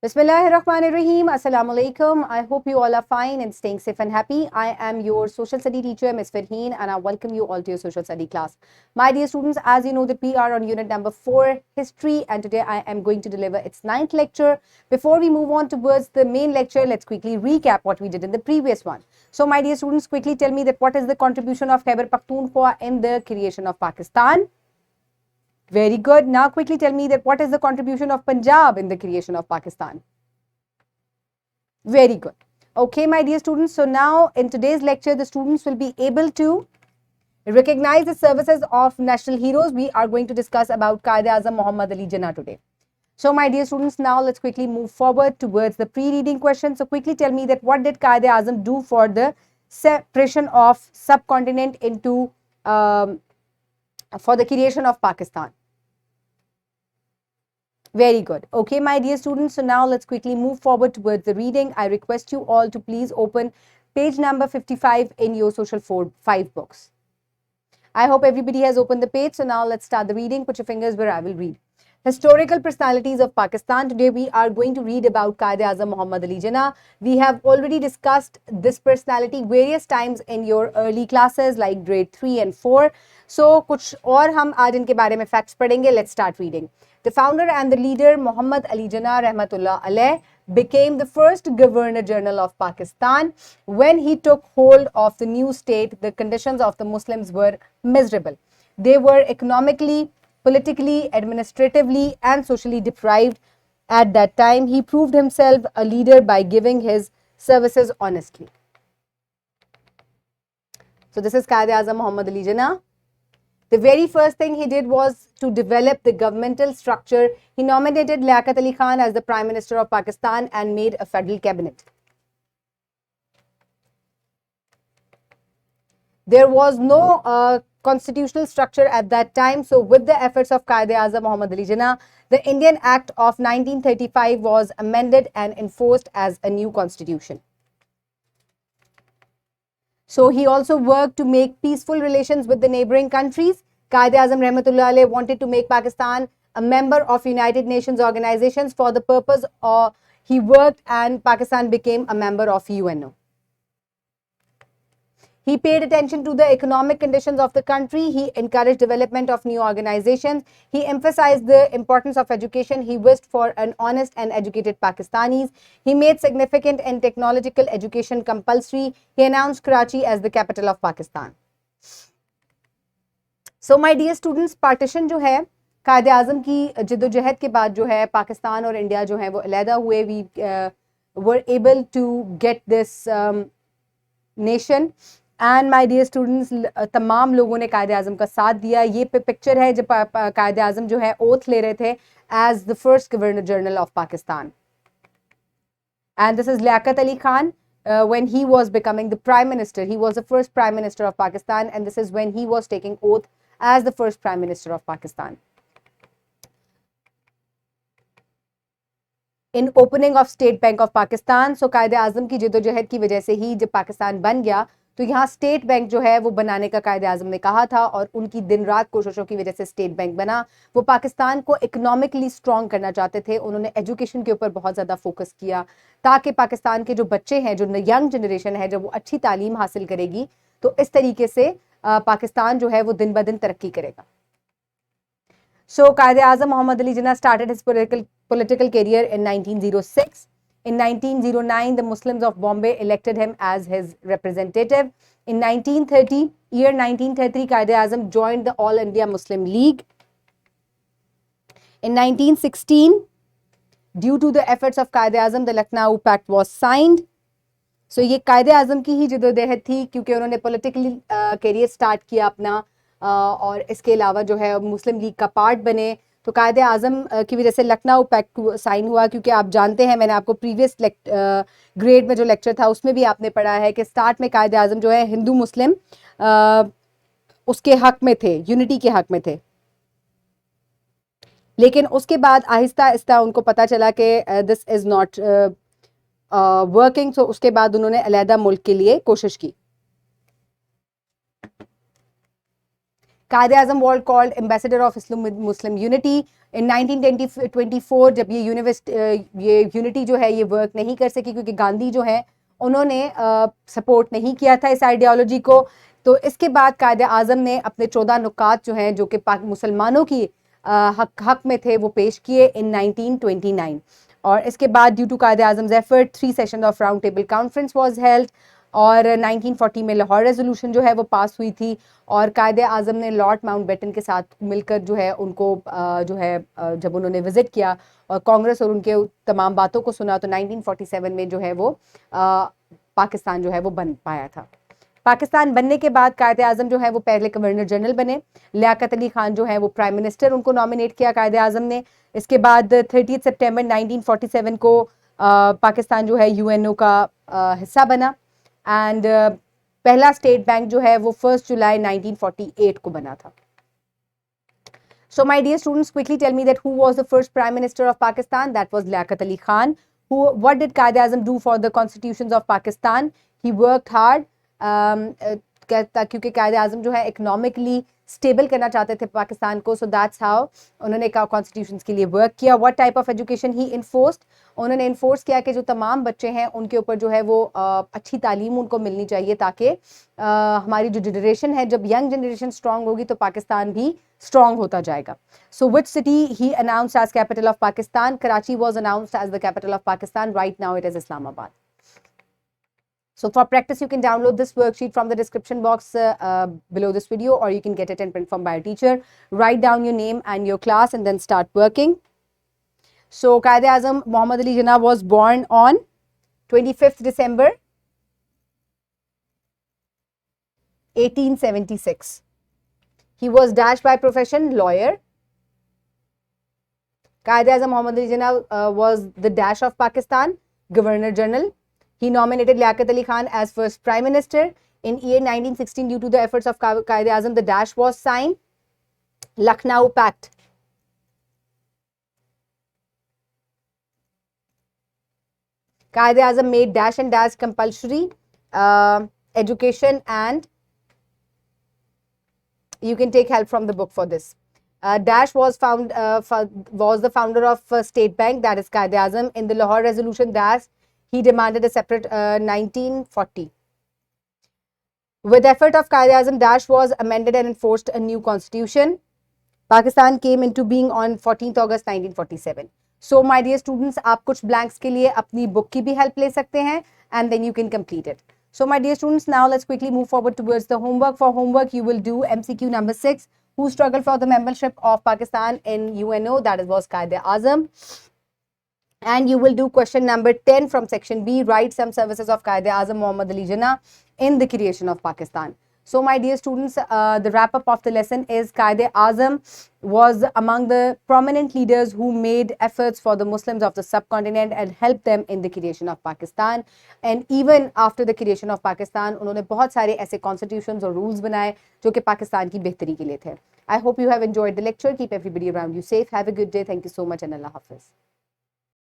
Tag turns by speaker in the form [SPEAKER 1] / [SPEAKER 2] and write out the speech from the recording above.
[SPEAKER 1] Bismillahirrahmanirrahim. Assalamu alaikum. I hope you all are fine and staying safe and happy. I am your social study teacher, Ms. Farheen, and I welcome you all to your social study class. My dear students, as you know that we are on unit number 4, history, and today I am going to deliver its 9th lecture. Before we move on towards the main lecture, let's quickly recap what we did in the previous one. So my dear students, quickly tell me that what is the contribution of Khyber Pakhtunkhwa in the creation of Pakistan? Very good. Now quickly tell me that what is the contribution of Punjab in the creation of Pakistan? Very good. Okay, my dear students. So now in today's lecture, the students will be able to recognize the services of national heroes. We are going to discuss about Quaid-e-Azam Muhammad Ali Jinnah today. So my dear students, now let's quickly move forward towards the pre-reading question. So quickly tell me that what did Quaid-e-Azam do for the separation of subcontinent into for the creation of Pakistan? Very good. Okay, my dear students. So now let's quickly move forward towards the reading. I request you all to please open page number 55 in your social 5 books. I hope everybody has opened the page. So now let's start the reading. Put your fingers where I will read. Historical personalities of Pakistan. Today we are going to read about Quaid-e-Azam Muhammad Ali Jinnah. We have already discussed this personality various times in your early classes like grade 3 and 4. So कुछ और हम आज इनके बारे में facts पढ़ेंगे. Let's start reading. The founder and the leader Muhammad Ali Jinnah Rahmatullah Alayh became the first Governor General of Pakistan. When he took hold of the new state, the conditions of the Muslims were miserable. They were economically, politically, administratively, and socially deprived. At that time, he proved himself a leader by giving his services honestly. So this is Quaid-e-Azam Muhammad Ali Jinnah. The very first thing he did was to develop the governmental structure. He nominated Liaquat Ali Khan as the Prime Minister of Pakistan and made a federal cabinet. There was no constitutional structure at that time. So with the efforts of Quaid-e-Azam Muhammad Ali Jinnah, the Indian Act of 1935 was amended and enforced as a new constitution. So he also worked to make peaceful relations with the neighboring countries. Quaid-e-Azam Rahmatullah Alayh wanted to make Pakistan a member of United Nations organizations. For the purpose he worked and Pakistan became a member of UNO. He paid attention to the economic conditions of the country. He encouraged development of new organizations. He emphasized the importance of education. He wished for an honest and educated Pakistanis. He made significant and technological education compulsory. He announced Karachi as the capital of Pakistan. So my dear students, partition जो है Quaid-e-Azam की जिद्दोजहद के बाद जो है पाकिस्तान और India जो है वो अलहदा हुए. We were able to get this nation. And my dear students, तमाम लोगों ने Quaid-e-Azam का साथ दिया. ये पिक्चर है जब Quaid-e-Azam जो है ओथ ले रहे थे as the first governor general of Pakistan. And this is Liaquat Ali Khan when he was becoming the prime minister. He was the first prime minister of Pakistan, and this is when he was taking oath as the first prime minister of Pakistan. In opening of State Bank of Pakistan, so Quaid-e-Azam की जिद्दोजहद की वजह से ही जब पाकिस्तान बन गया तो यहाँ state bank जो है वो बनाने का Quaid-e-Azam ने कहा था और उनकी दिन रात कोशिशों की वजह से स्टेट बैंक बना. वो पाकिस्तान को इकोनॉमिकली स्ट्रॉन्ग करना चाहते थे. उन्होंने एजुकेशन के ऊपर बहुत ज़्यादा फोकस किया ताकि पाकिस्तान के जो बच्चे हैं, जो यंग जनरेशन है, जब वो अच्छी तालीम हासिल करेगी तो इस तरीके से पाकिस्तान जो है वो दिन ब दिन तरक्की करेगा. So Quaid-e-Azam Muhammad Ali Jinnah started his political career in 1906. In 1909, the Muslims of Bombay elected him as his representative. In 1930, Quaid-e-Azam joined the All India Muslim League. In 1916, due to the efforts of Quaid-e-Azam, the Lucknow Pact was signed. So ये Quaid-e-Azam की ही जिद्दोजहद थी क्योंकि उन्होंने political career start किया अपना और इसके अलावा जो है मुस्लिम लीग का पार्ट बने. तो Quaid-e-Azam की वजह से लखनऊ पैक्ट साइन हुआ क्योंकि आप जानते हैं, मैंने आपको प्रीवियस ग्रेड में जो लेक्चर था उसमें भी आपने पढ़ा है कि स्टार्ट में Quaid-e-Azam जो है हिंदू मुस्लिम उसके हक में थे, यूनिटी के हक में थे. लेकिन उसके बाद आहिस्ता आहिस्ता उनको पता चला कि दिस इज़ नॉट वर्किंग. सो उसके बाद उन्होंने अलहदा मुल्क के लिए कोशिश की. Quaid-e-Azam was called ambassador of Muslim unity. इन 1924 जब ये यूनिटी जो है ये वर्क नहीं कर सकी क्योंकि गांधी जो है उन्होंने सपोर्ट नहीं किया था इस आइडियोलॉजी को, तो इसके बाद कायदे आज़म ने अपने 14 नुकात जो हैं जो कि मुसलमानों की हक में थे वो पेश किए इन 1929। और इसके बाद due to Quaid Azam effort 3 session of round table conference was held और 1940 में लाहौर रेजोल्यूशन जो है वो पास हुई थी और कायदे आज़म ने लॉर्ड माउंटबेटन के साथ मिलकर जो है उनको जो है जब उन्होंने विजिट किया और कांग्रेस और उनके तमाम बातों को सुना तो 1947 में जो है वो पाकिस्तान जो है वो बन पाया था। पाकिस्तान बनने के बाद कायदे आज़म जो है वो पहले गवर्नर जनरल बने, लियाकत अली खान जो है वो प्राइम मिनिस्टर उनको नॉमिनेट किया कायदे आज़म ने। इसके बाद 30 सितंबर 1947 को पाकिस्तान जो है यूएनओ का हिस्सा बना एंड पहला स्टेट बैंक जो है वो 1 जुलाई 1948 को बना था। So my dear students, quickly tell me that who was the first prime minister of Pakistan? That was Liaquat Ali Khan. What did Quaid-e-Azam do for the constitutions of Pakistan? He worked hard क्योंकि कायदे आज़म जो है economically stable करना चाहते थे पाकिस्तान को, so that's how उन्होंने constitutions के लिए वर्क किया। What type of education he enforced, उन्होंने इन्फोर्स किया कि जो तमाम बच्चे हैं उनके ऊपर जो है वो अच्छी तालीम उनको मिलनी चाहिए ताकि हमारी जो जनरेशन है, जब यंग जनरेशन स्ट्रांग होगी तो पाकिस्तान भी स्ट्रांग होता जाएगा। So which city he announced as capital of Pakistan? Karachi was announced as the capital of Pakistan, right now it is Islamabad. So for practice, you can download this worksheet from the description box below this video, or you can get it in print form by a teacher. Write down your name and your class and then start working. So Quaid-e-Azam Muhammad Ali Jinnah was born on 25th December 1876. He was dash by profession lawyer. Quaid-e-Azam Muhammad Ali Jinnah was the dash of Pakistan, Governor General. He nominated Liaquat Ali Khan as first prime minister. In year 1916, due to the efforts of Quaid-e-Azam, the dash was signed. Lucknow Pact. Quaid-e-Azam made dash and dash compulsory education, and you can take help from the book for this. Dash was was the founder of State Bank, that is Quaid-e-Azam. In the Lahore Resolution, Dash he demanded a separate 1940. With effort of Quaid-e-Azam, Dash was amended and enforced a new constitution. Pakistan came into being on 14th August 1947. So my dear students, आप कुछ blanks के लिए अपनी book की भी help ले सकते हैं and then you can complete it. So my dear students, now let's quickly move forward towards the homework. For homework, you will do MCQ number 6. Who struggled for the membership of Pakistan in UNO? That was Quaid-e-Azam. And you will do question number 10 from section B. Write some services of Quaid-e-Azam Muhammad Ali Jinnah in the creation of Pakistan. So my dear students, the wrap up of the lesson is Quaid-e-Azam was among the prominent leaders who made efforts for the Muslims of the subcontinent and helped them in the creation of Pakistan. And even after the creation of Pakistan, उन्होंने बहुत सारे ऐसे constitutions और rules बनाए जो कि पाकिस्तान की बेहतरी के लिए थे. I hope you have enjoyed the lecture. Keep everybody around you safe. Have a good day. Thank you so much and Allah Hafiz.